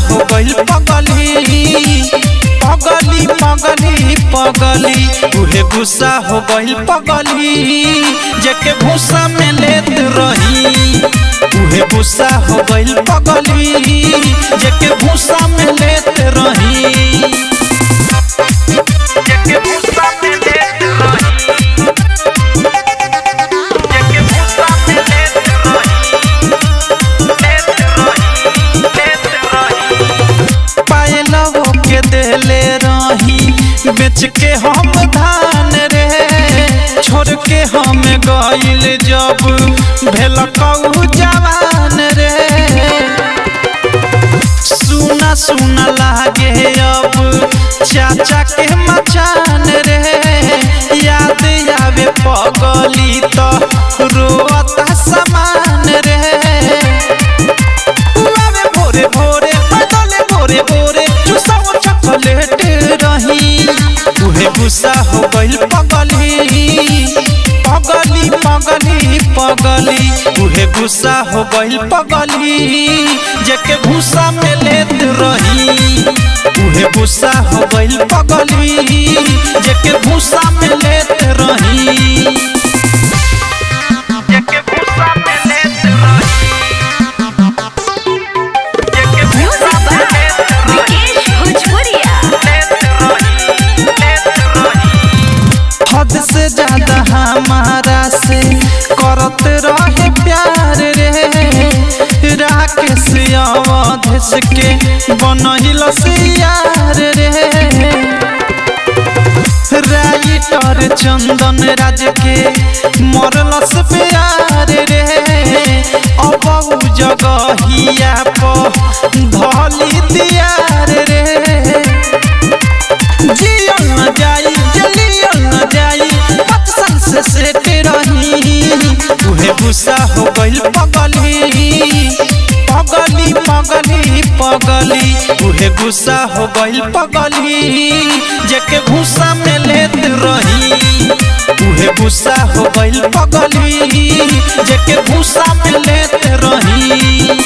हो गइल पगली पगली पगली पगली उहे गुस्सा हो गइल पगली जेके भूसा में लेत रही उहे गुस्सा हो गइल पगली जेके भूसा में लेत रही जेके भूसा में लेत रही जेके भूसा में लेत रही पायलवो के देले रही बेच के हम धान रे छोड़ के हम गइल जब भेलकऊ जवान रे सुना सुना लागे अब चाचा के मचान रे याद आवे पगली तो रोता समान रे आवे भोरे भोरे बदले भोरे भोरे चुसाओ चॉकलेट रही उहे गुस्सा हो गइल पगली पगली पगली पगली उहे गुस्सा हो गइल पगली जेके भूसा में लेत रही उहे गुस्सा हो गइल पगली जेके भूसा में लेत रही जेके भूसा में लेत रही जेके भूसा में लेत हद से ज्यादा हमारा से करत रहे प्यार रे राकेश अवधेश के बनहिल से यार रे राइटर चंदन राज के मरलस प्यार रे अब जगहिया पर धली दियार रे जियल न जाई जलियल न जाई पत्सन से सेट रही उहे गुस्सा हो गइल पगली पगली पगली पगली उहे गुस्सा हो गइल पगली जेके भूसा में लेत रही उहे गुस्सा हो गइल पगली जेके भूसा में लेत रही।